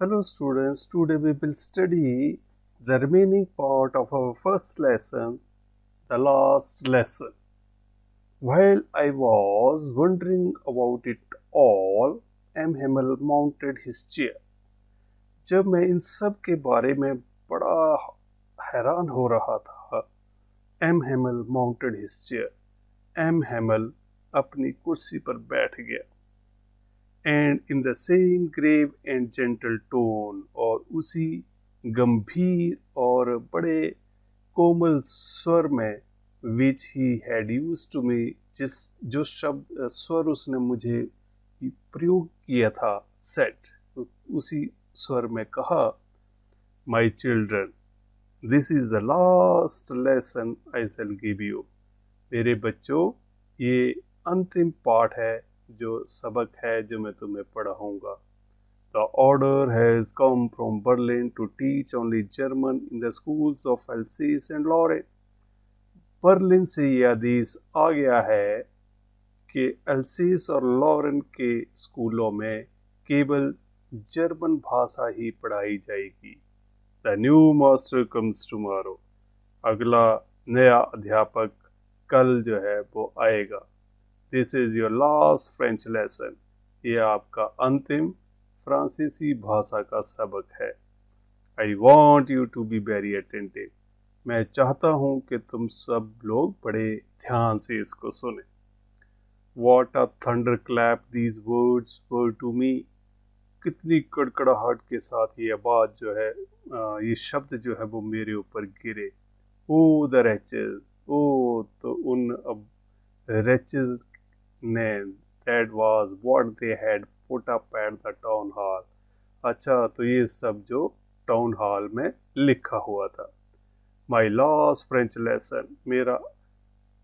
Hello students, today we will study the remaining part of our first lesson, the last lesson. While I was wondering about it all, M. Hamel mounted his chair. जब मैं इन सब के बारे में बड़ा हैरान हो रहा था, M Hamel mounted his chair. M Hamel अपनी कुर्सी पर बैठ गया। And in the same grave and gentle tone, और उसी गंभीर और बड़े कोमल स्वर में, which he had used to me, जो शब्द स्वर उसने मुझे प्रयोग किया था, सेट, उसी स्वर में कहा, my children, this is the last lesson I shell give you. मेरे बच्चों, ये अंतिम पाठ है, जो सबक है जो मैं तुम्हें पढ़ाऊंगा। The order has come from Berlin to teach only German in the schools of Alsace and Lorraine. Berlin से यह आदेश आ गया है कि अल्सेस और लॉरेन के स्कूलों में केवल जर्मन भाषा ही पढ़ाई जाएगी। The new master comes tomorrow. अगला नया अध्यापक कल जो है वो आएगा। This is your last French lesson. ये आपका अंतिम फ्रांसीसी भाषा का सबक है। I want you to be very attentive. मैं चाहता हूँ कि तुम सब लोग बड़े ध्यान से इसको सुने। What a thunder clap these words were to me. कितनी कड़कड़ाहट के साथ ये आवाज जो है, ये शब्द जो है वो मेरे ऊपर गिरे। ओ द रेचेस, ओ तो उन रेचेस ने, that was what they had put up at the town hall. अच्छा, तो ये सब जो टाउन हॉल में लिखा हुआ था। माई लास्ट फ्रेंच लेसन, मेरा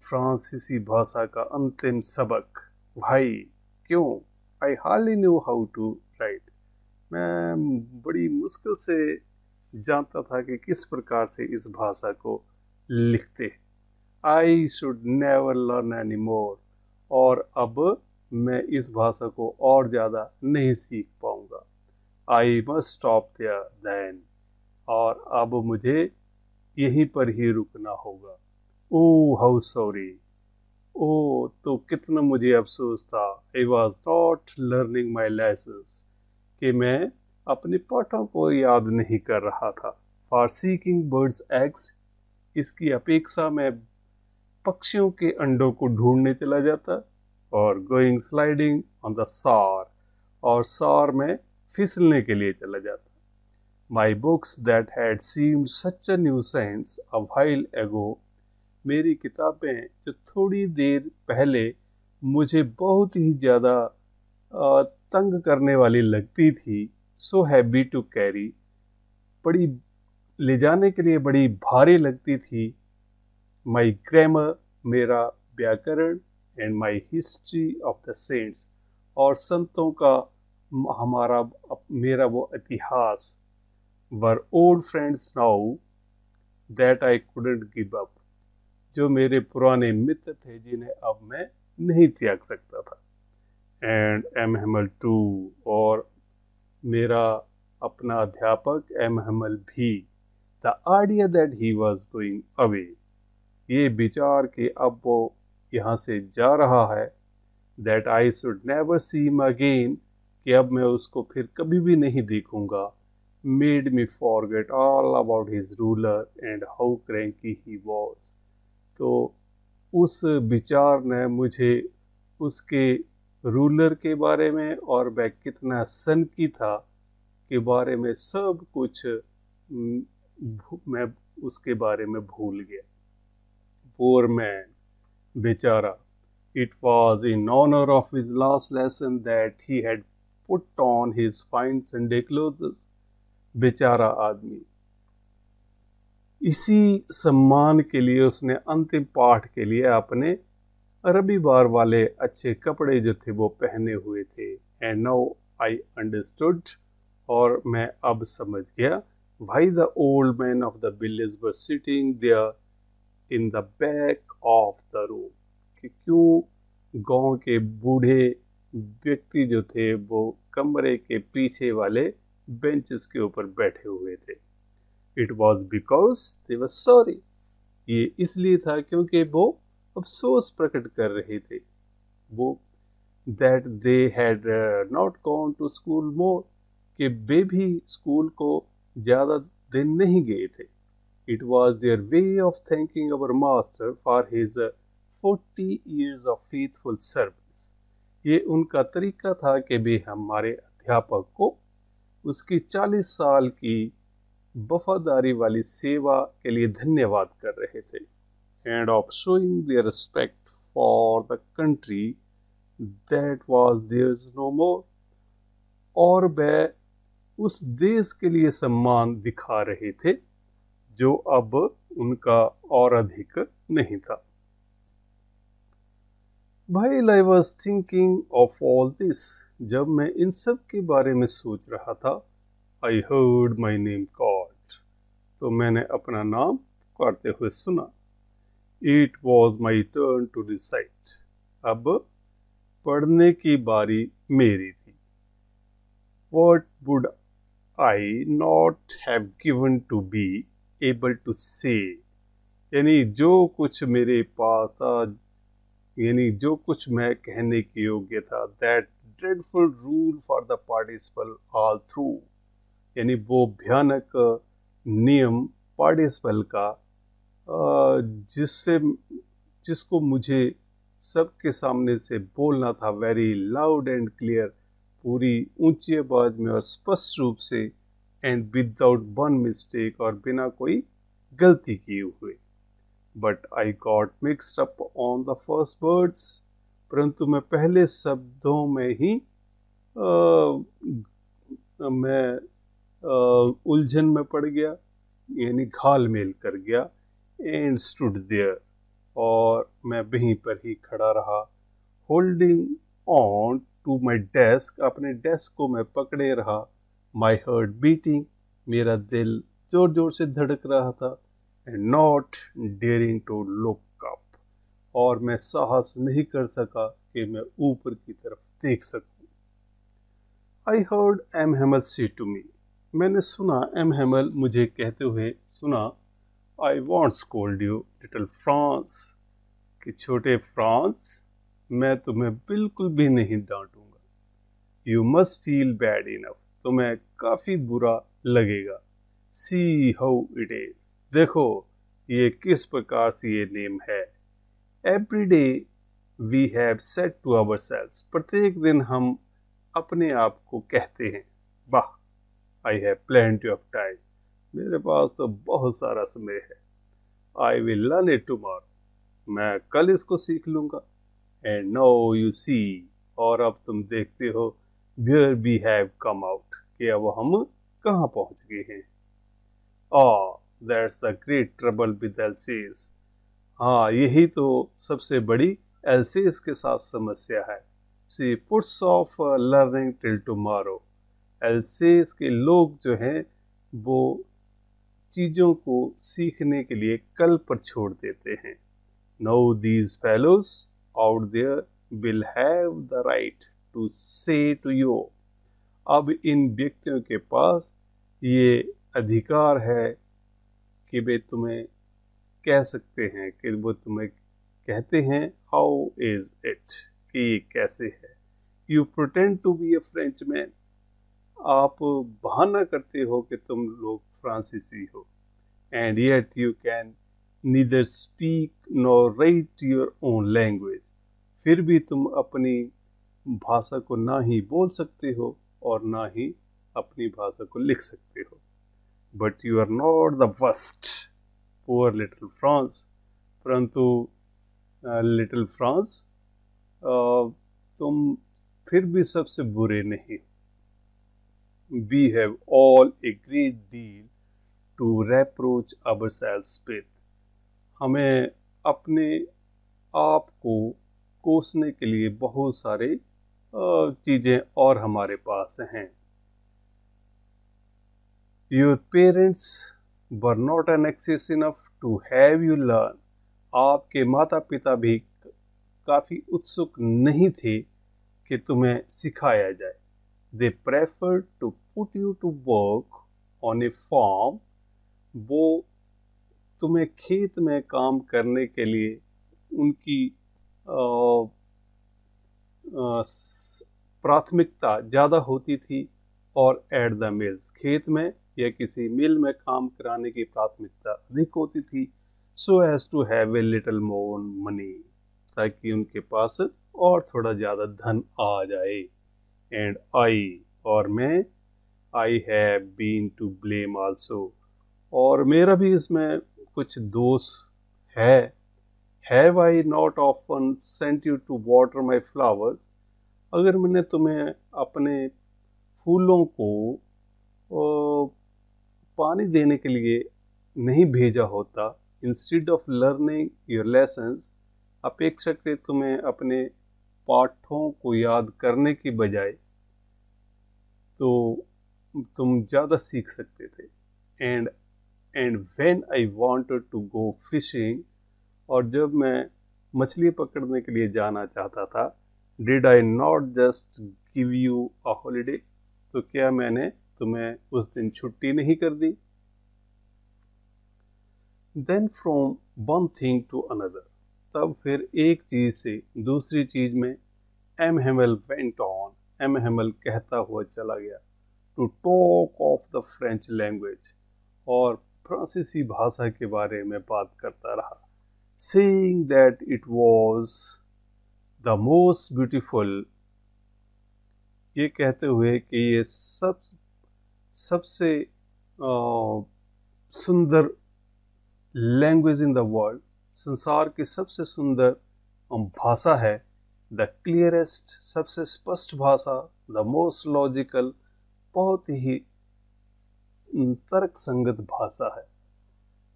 फ्रांसीसी भाषा का अंतिम सबक। भाई, क्यों? I hardly knew how to write. मैं बड़ी मुश्किल से जानता था कि किस प्रकार से इस भाषा को लिखते। I should never learn any more. और अब मैं इस भाषा को और ज़्यादा नहीं सीख पाऊंगा। I must stop there then. और अब मुझे यहीं पर ही रुकना होगा। Oh how sorry. ओह, तो कितना मुझे अफसोस था। I was not learning my lessons, कि मैं अपने पाठों को याद नहीं कर रहा था। फॉर सीकिंग बर्ड्स एग्स, इसकी अपेक्षा में पक्षियों के अंडों को ढूंढने चला जाता। और गोइंग स्लाइडिंग ऑन द सार, और सार में फिसलने के लिए चला जाता। My books that had seemed such a nuisance a while एगो, मेरी किताबें जो थोड़ी देर पहले मुझे बहुत ही ज़्यादा तंग करने वाली लगती थी, सो हैवी टू कैरी, बड़ी ले जाने के लिए बड़ी भारी लगती थी। माई ग्रामर, मेरा व्याकरण, and my history of the saints, और संतों का हमारा मेरा वो इतिहास, were old friends now that I couldn't give up, जो मेरे पुराने मित्र थे जिन्हें अब मैं नहीं त्याग सकता था। एंड एम हेमल टू, और मेरा अपना अध्यापक एम हेमल भी। The idea that he was going away, ये विचार कि अब वो यहाँ से जा रहा है, that I should never see him again, कि अब मैं उसको फिर कभी भी नहीं देखूंगा, made me forget all about his ruler and how cranky he was. तो उस विचार ने मुझे उसके रूलर के बारे में और वह कितना सनकी था के बारे में सब कुछ मैं उसके बारे में भूल गया। पोर मैन, बेचारा। It was in honour of his last lesson that he had put on his fine Sunday clothes. बेचारा आदमी, इसी सम्मान के लिए उसने अंतिम पाठ के लिए अपने रविवार वाले अच्छे कपड़े जो थे वो पहने हुए थे। एंड नाउ आई अंडरस्टूड, और मैं अब समझ गया, why the old man of the village were sitting there in the back of the room, कि क्यों गांव के बूढ़े व्यक्ति जो थे वो कमरे के पीछे वाले बेंचेस के ऊपर बैठे हुए थे। It was because they were sorry. ये इसलिए था क्योंकि वो अफसोस प्रकट कर रहे थे, वो that they had not gone to school more, कि वे भी स्कूल को ज़्यादा दिन नहीं गए थे। It was their way of thanking our master for his 40 years of faithful service. ये उनका तरीका था कि वे हमारे अध्यापक को उसकी 40 साल की वफादारी वाली सेवा के लिए धन्यवाद कर रहे थे, and of showing their respect for the country that was theirs no more, और वह उस देश के लिए सम्मान दिखा रहे थे जो अब उनका और अधिक नहीं था। While I was thinking of all this, जब मैं इन सब के बारे में सोच रहा था, I heard my name called, तो मैंने अपना नाम पुकारते हुए सुना। It was my turn to recite, अब पढ़ने की बारी मेरी थी। What would I not have given to be able to say, यानी जो कुछ मेरे पास था, यानी जो कुछ मैं कहने के योग्य था। That dreadful rule for the participle all through, यानी वो भयानक नियम पार्टिसिपल का जिसको मुझे सबके सामने से बोलना था, वेरी लाउड एंड क्लियर, पूरी ऊंची आवाज में और स्पष्ट रूप से, एंड विदाउट वन मिस्टेक, और बिना कोई गलती किए हुए। But I got mixed up on the first words, परंतु मैं पहले शब्दों में ही उलझन में पड़ गया, यानी घाल मेल कर गया। एंड स्टूड देयर, और मैं वहीं पर ही खड़ा रहा। Holding on to my desk, अपने डेस्क को मैं पकड़े रहा। माई हार्ट बीटिंग, मेरा दिल जोर जोर से धड़क रहा था। And not daring to look up, और मैं साहस नहीं कर सका कि मैं ऊपर की तरफ देख सकूं। आई हर्ड एम हेमल से टू मी, मैंने सुना एम हेमल मुझे कहते हुए सुना, I won't scold you little France, कि छोटे फ्रांस, मैं तुम्हें बिल्कुल भी नहीं डांटूंगा। You must feel bad enough, तुम्हें काफ़ी बुरा लगेगा। सी हाउ इट इज, देखो ये किस प्रकार से ये नेम है। Every day we have said to ourselves, प्रत्येक दिन हम अपने आप को कहते हैं, वाह, I have plenty of time, मेरे पास तो बहुत सारा समय है। I will learn it tomorrow, मैं कल इसको सीख लूँगा। एंड नाउ यू सी, और अब तुम देखते हो, where we have come out, कि अब हम कहाँ पहुँच गए हैं। That's the great trouble with Alsace, हाँ यही तो सबसे बड़ी एल्सेस के साथ समस्या है। She puts off learning till tomorrow, Alsace के लोग जो हैं वो चीज़ों को सीखने के लिए कल पर छोड़ देते हैं। Now these fellows out there will have the right to say to you, अब इन व्यक्तियों के पास ये अधिकार है कि वे तुम्हें कह सकते हैं, कि वो तुम्हें कहते हैं हाउ इज इट, कि कैसे है। You pretend to be a Frenchman, आप बहाना करते हो कि तुम लोग फ्रांसीसी हो। And yet you can neither speak nor write your own language, फिर भी तुम अपनी भाषा को ना ही बोल सकते हो और ना ही अपनी भाषा को लिख सकते हो। But you are not the worst, poor little France, परंतु लिटिल फ्रांस, तुम फिर भी सबसे बुरे नहीं। We have all a great deal to reproach ourselves with, हमें अपने आप को कोसने के लिए बहुत सारे चीज़ें और हमारे पास हैं। Your parents were not anxious enough to have you learn, आपके माता पिता भी काफ़ी उत्सुक नहीं थे कि तुम्हें सिखाया जाए। they preferred to put you to work on a farm. वो तुम्हें खेत में काम करने के लिए उनकी प्राथमिकता ज़्यादा होती थी, और एट द मिल्स, खेत में या किसी मिल में काम कराने की प्राथमिकता अधिक होती थी, so as to have a little more money, ताकि उनके पास और थोड़ा ज़्यादा धन आ जाए। एंड आई, और मैं, I have been to blame also, और मेरा भी इसमें कुछ दोष है। Have I not often sent you to water my flowers, अगर मैंने तुम्हें अपने फूलों को पानी देने के लिए नहीं भेजा होता, instead of learning your lessons, अपेक्षाकृत तुम्हें अपने पाठों को याद करने की बजाय, तो तुम ज़्यादा सीख सकते थे। And when I wanted to go fishing, और जब मैं मछली पकड़ने के लिए जाना चाहता था, did I not just give you a holiday, तो क्या मैंने तुम्हें उस दिन छुट्टी नहीं कर दी। Then from one thing to another, तब फिर एक चीज से दूसरी चीज में, M Hamel went on, M Hamel कहता हुआ चला गया, to talk of the French language, और फ्रांसीसी भाषा के बारे में बात करता रहा, saying that it was the most beautiful, ये कहते हुए कि ये सबसे सुंदर लैंग्वेज इन द वर्ल्ड, संसार की सबसे सुंदर भाषा है, द क्लियरेस्ट, सबसे स्पष्ट भाषा, द मोस्ट लॉजिकल, बहुत ही तर्क संगत भाषा है,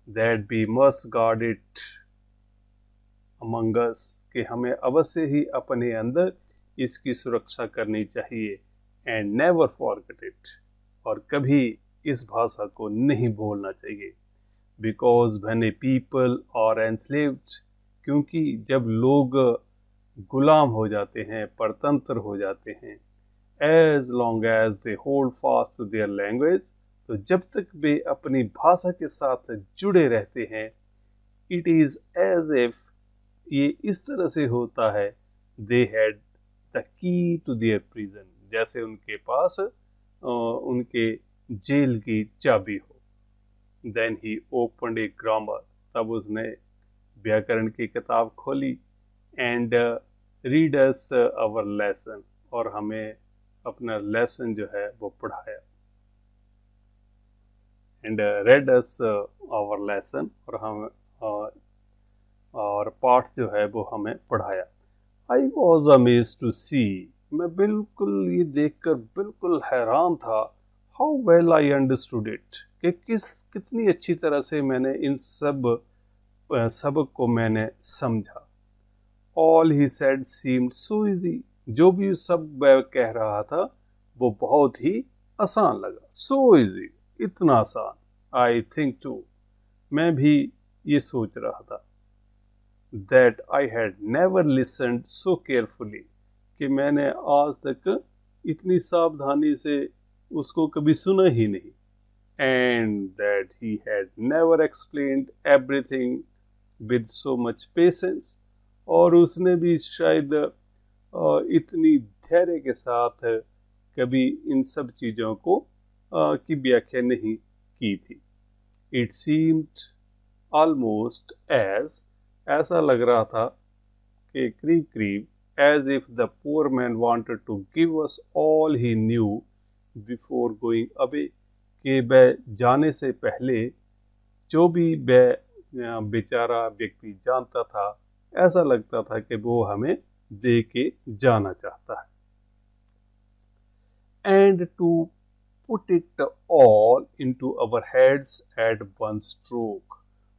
that we must guard it among us, कि हमें अवश्य ही अपने अंदर इसकी सुरक्षा करनी चाहिए, एंड नेवर फॉरगेट इट, और कभी इस भाषा को नहीं भूलना चाहिए, because when a people are enslaved, क्योंकि जब लोग गुलाम हो जाते हैं, परतंत्र हो जाते हैं, as long as they hold fast to their language, तो जब तक वे अपनी भाषा के साथ जुड़े रहते हैं, इट इज एज इफ, ये इस तरह से होता है, they had the key to their prison, जैसे उनके पास उनके जेल की चाबी हो। Then he opened a grammar, तब उसने व्याकरण की किताब खोली, and read us our lesson, और हमें अपना लेसन जो है वो पढ़ाया, and read us our lesson, और हम और पाठ जो है वो हमें पढ़ाया। I was amazed to see, मैं बिल्कुल ये देखकर बिल्कुल हैरान था, how well I understood it, कि कितनी अच्छी तरह से मैंने इन सबक को मैंने समझा। All he said seemed so easy, जो भी सब वह कह रहा था वो बहुत ही आसान लगा, सो इजी, इतना आसान। आई थिंक टू, मैं भी ये सोच रहा था, that I had never listened so carefully, कि मैंने आज तक इतनी सावधानी से उसको कभी सुना ही नहीं, and that he had never explained everything with so much patience, और उसने भी शायद इतनी धैर्य के साथ कभी इन सब चीज़ों को की व्याख्या नहीं की थी। It seemed almost as, ऐसा लग रहा था कि करीब करीब, as if the poor man wanted to give us all he knew before going away, कि वह जाने से पहले जो भी वह बेचारा व्यक्ति जानता था, ऐसा लगता था कि वो हमें दे के जाना चाहता है। And to put it all into our heads at one stroke,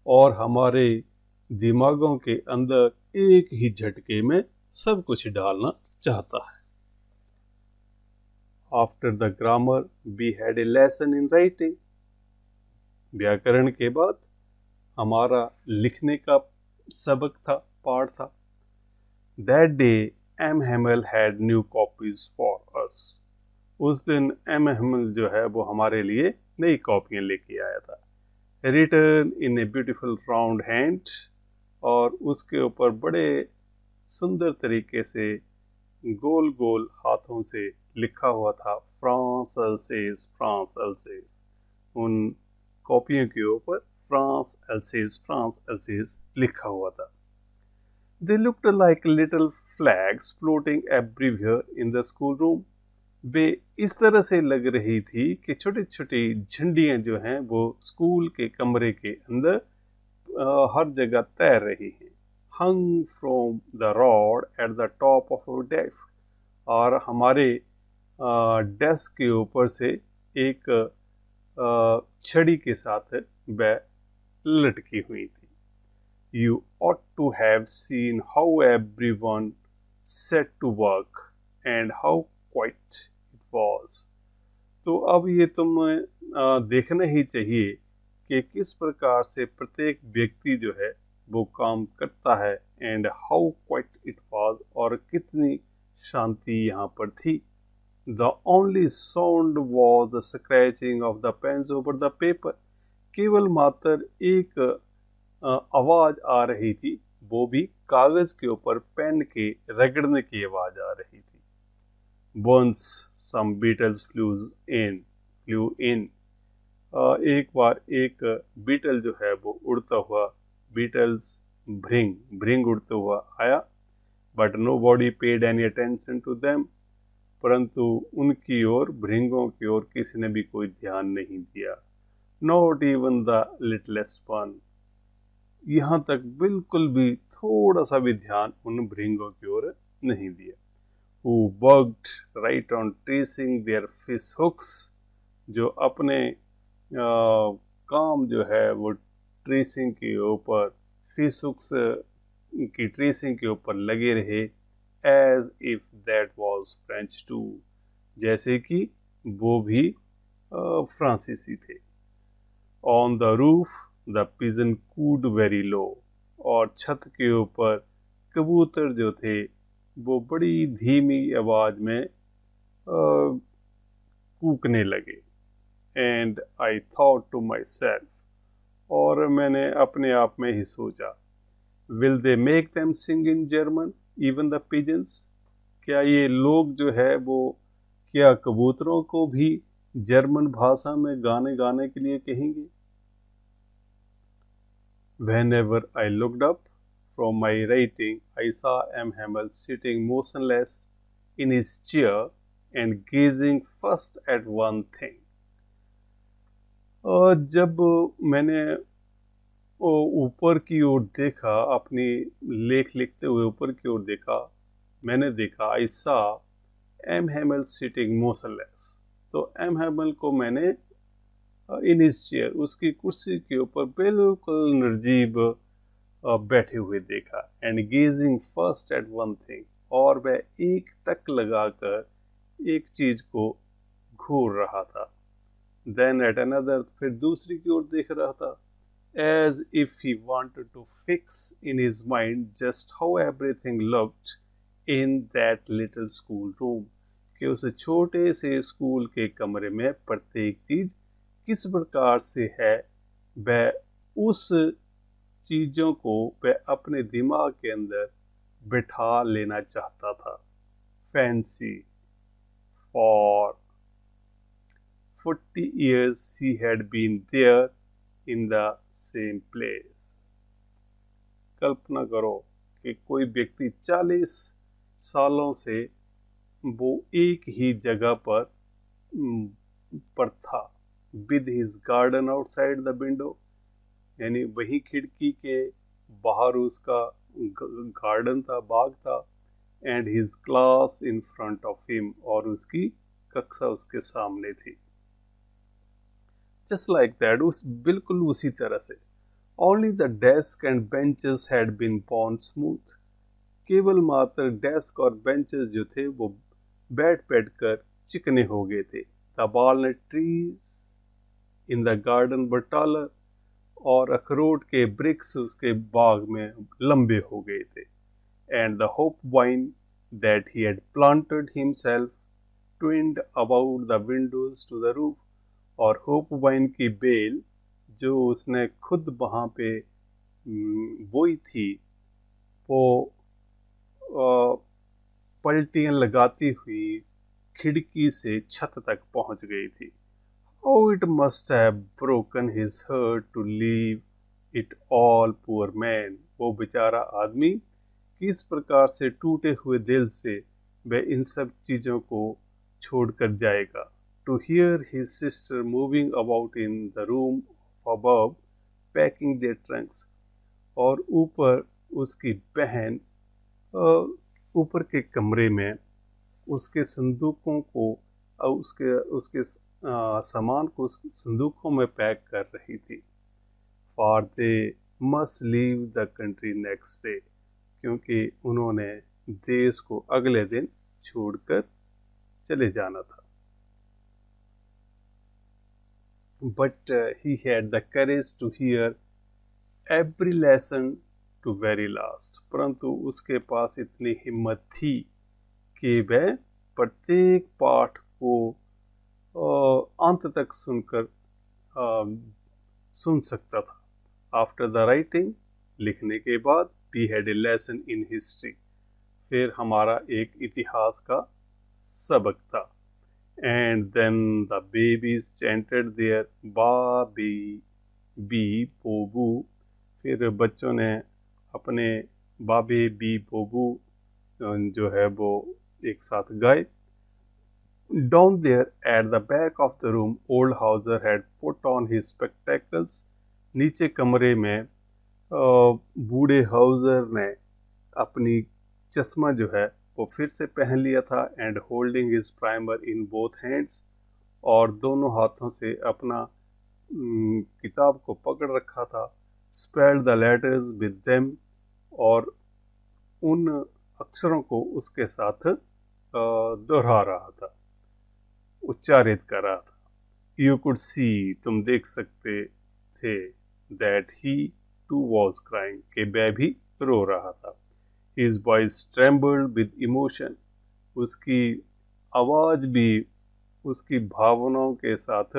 और हमारे दिमागों के अंदर एक ही झटके में सब कुछ डालना चाहता है। After the grammar we had a lesson in writing, व्याकरण के बाद हमारा लिखने का सबक था, पाठ था। That day M Hamel had new copies for us, उस दिन एम हेमल जो है वो हमारे लिए नई कॉपियाँ लेके आया था, written in a beautiful round hand, और उसके ऊपर बड़े सुंदर तरीके से गोल गोल हाथों से लिखा हुआ था फ्रांस अल्सेस, फ्रांस अल्सेस। उन कॉपियों के ऊपर फ्रांस अल्सेस लिखा हुआ था। They looked like little flags floating everywhere in the schoolroom. वे इस तरह से लग रही थी कि छोटी छोटी झंडियां जो हैं वो स्कूल के कमरे के अंदर हर जगह तैर रही हैं। Hung from the rod at the top of our desk, और हमारे डेस्क के ऊपर से एक छड़ी के साथ वह लटकी हुई थी। You ought to have seen how everyone set to work and how quiet it was. तो अब ये तुम्हें देखना ही चाहिए कि किस प्रकार से प्रत्येक व्यक्ति जो है वो काम करता है, and how quite it was, और कितनी शांति यहाँ पर थी। The only sound was the scratching of the pens over the paper. केवल मात्र एक आवाज आ रही थी, वो भी कागज के ऊपर पेन के रगड़ने की आवाज आ रही थी। Once some beetles flew in. एक बार एक बीटल जो है वो उड़ता हुआ, बीटल्स भृंग उड़ता हुआ आया। But nobody paid any attention to them. परंतु उनकी ओर, भृंगों की ओर किसी ने भी कोई ध्यान नहीं दिया। Not even the littlest one. यहाँ तक बिल्कुल भी थोड़ा सा भी ध्यान उन भृंगों की ओर नहीं दिया। Who worked right on tracing their fish hooks, जो अपने काम जो है वो ट्रेसिंग के ऊपर, फिश हुक्स की ट्रेसिंग के ऊपर लगे रहे। As if that was French too, जैसे कि वो भी फ्रांसीसी थे। On the roof the pigeon cooed very low, और छत के ऊपर कबूतर जो थे वो बड़ी धीमी आवाज में कूकने लगे। And I thought to myself, और मैंने अपने आप में ही सोचा, Will they make them sing in German, even the pigeons? क्या ये लोग जो है वो क्या कबूतरों को भी जर्मन भाषा में गाने गाने के लिए कहेंगे? Whenever I looked up from my writing, I saw M. Hamel sitting motionless in his chair and gazing first at one thing. और जब मैंने ऊपर की ओर देखा, अपनी लेख लिखते हुए ऊपर की ओर देखा, मैंने देखा I saw M. Hamel sitting motionless. तो M. Hamel को मैंने इन हिज चेयर, उसकी कुर्सी के ऊपर बिल्कुल निर्जीव बैठे हुए देखा। And gazing first at one thing, और वह एक टक लगाकर एक चीज को घूर रहा था। देन एट अनदर, फिर दूसरी की ओर देख रहा था। As if he wanted to fix in his mind just how everything looked in that little school room, कि उस छोटे से स्कूल के कमरे में प्रत्येक चीज किस प्रकार से है, वह उस चीजों को वह अपने दिमाग के अंदर बिठा लेना चाहता था। Fancy for 40 years he had been there in the same place. कल्पना करो कि कोई व्यक्ति 40 सालों से वो एक ही जगह पर था। With his garden outside the window, यानी वही खिड़की के बाहर उसका गार्डन था, बाग था। And his class in front of him, और उसकी कक्षा उसके सामने थी। Just like that, बिल्कुल उसी तरह से। Only the desk and benches had been worn smooth. केवल मात्र डेस्क और बेंचेस जो थे वो बैठ कर चिकने हो गए थे। The walnut trees in the garden were taller, और अखरोट के ब्रिक्स उसके बाग में लंबे हो गए थे। And the hope vine that he had planted himself twined about the windows to the roof, और होप वाइन की बेल जो उसने खुद वहाँ पे बोई थी, वो पलटियां लगाती हुई खिड़की से छत तक पहुंच गई थी। Oh, it must have broken his heart to leave it all, poor man. वो बेचारा आदमी किस प्रकार से टूटे हुए दिल से वह इन सब चीज़ों को छोड़कर जाएगा। To hear his sister moving about in the room above, packing their trunks. और ऊपर उसकी बहन ऊपर के कमरे में उसके संदूकों को उसके उसके सामान को उस संदूकों में पैक कर रही थी। For they must leave the country next day, क्योंकि उन्होंने देश को अगले दिन छोड़कर चले जाना था। But he had the courage to hear every lesson to very last, परंतु उसके पास इतनी हिम्मत थी कि वह प्रत्येक पाठ को अंत तक सुन सकता था। आफ्टर द राइटिंग, लिखने के बाद, we had a lesson in history, फिर हमारा एक इतिहास का सबक था। And then the babies chanted their बाबी बी बोबू, फिर बच्चों ने अपने बाबे बी बोबू जो है वो एक साथ गाए। Down there at the back of the room, old Hauser had put on his spectacles. नीचे कमरे में बूढ़े हाउजर ने अपनी चश्मा जो है वो फिर से पहन लिया था। And holding his primer in both hands, और दोनों हाथों से अपना किताब को पकड़ रखा था। Spelled the letters with them, और उन अक्षरों को उसके साथ दोहरा रहा था, उच्चारित कर रहा था। यू कुड सी, तुम देख सकते थे, that he too was crying, कि वह भी रो रहा था। His voice trembled with emotion, उसकी आवाज भी उसकी भावनाओं के साथ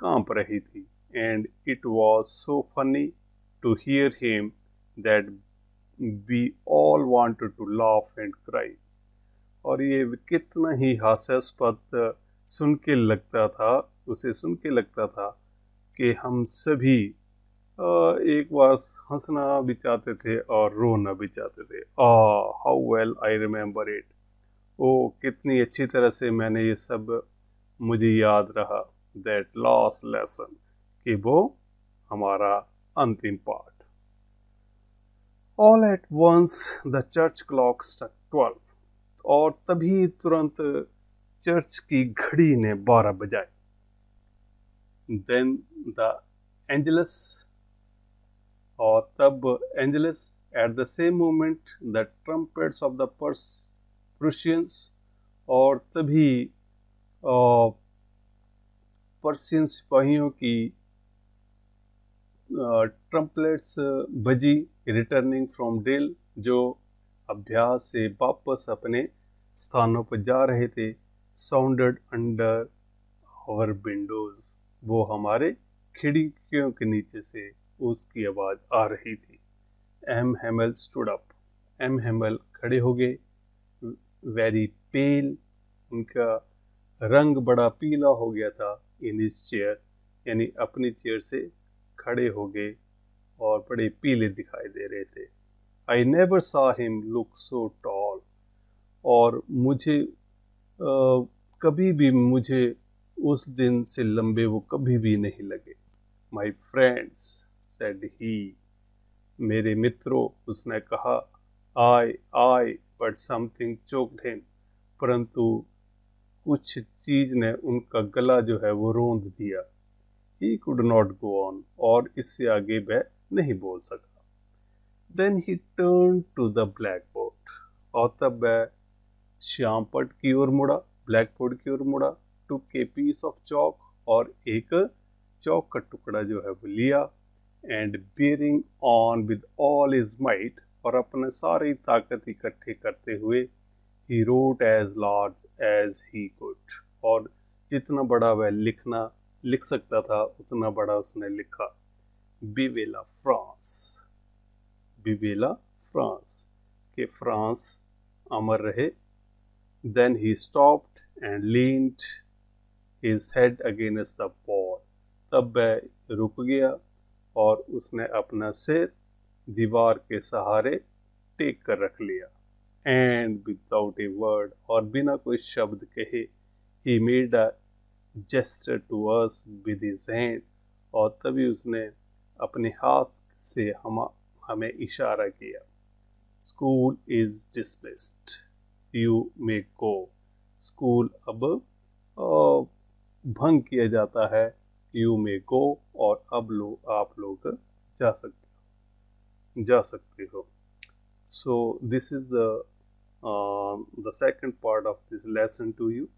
कांप रही थी। And it was so funny to hear him that we all wanted to laugh and cry, और ये कितना ही हास्यास्पद सुन के लगता था, उसे सुन के लगता था कि हम सभी एक बार हंसना भी चाहते थे और रोना भी चाहते थे। How well I remember it, ओ कितनी अच्छी तरह से मैंने ये सब मुझे याद रहा। दैट लास्ट लेसन, कि वो हमारा अंतिम पाठ। All at once the church clock struck 12, और तभी तुरंत चर्च की घड़ी ने 12 बजाए। देन द एंजलस, और तब Angeles, at the same moment the trumpets of the Persians, और तभी पर्शियन सिपाहियों की ट्रम्पलेट्स बजी, रिटर्निंग फ्रॉम ड्रिल, जो अभ्यास से वापस अपने स्थानों पर जा रहे थे। साउंडेड अंडर आवर विंडोज, वो हमारे खिड़कियों के नीचे से उसकी आवाज़ आ रही थी। M Hemal stood up, M Hemal खड़े हो गए। वेरी पेल, उनका रंग बड़ा पीला हो गया था। इन हिज चेयर, यानी अपनी चेयर से खड़े हो गए और बड़े पीले दिखाई दे रहे थे। I never saw him look so tall, और मुझे कभी भी मुझे उस दिन से लंबे वो कभी भी नहीं लगे। माई फ्रेंड्स सेड ही, मेरे मित्रों, उसने कहा। आई बट समथिंग चोक्ड हिम, परंतु कुछ चीज ने उनका गला जो है वो रोंद दिया। He could not go on, और इससे आगे वह नहीं बोल सका। Then he turn to the blackboard, और तब वह श्याम पट की ओर मुड़ा, ब्लैक बोर्ड की ओर मुड़ा। टुक ए पीस ऑफ चौक, और एक चौक का टुकड़ा जो है वो लिया। And bearing on with all his might, और अपने सारी ताकत इकट्ठे करते हुए, He wrote as large as he could. और जितना बड़ा वह लिख सकता था उतना बड़ा उसने लिखा. विवेला फ्रांस. विवेला फ्रांस के फ्रांस अमर रहे. Then he stopped and leaned his head against the wall. तब वह रुक गया और उसने अपना सिर दीवार के सहारे टेक कर रख लिया. And without a word, और बिना कोई शब्द कहे, he made a gesture to us with his hand, और तभी उसने अपने हाथ से हमें इशारा किया. School is dismissed. You may go. School अब भंग किया जाता है. You may go, और अब आप लोग जा सकते हो. So this is the second part of this lesson to you.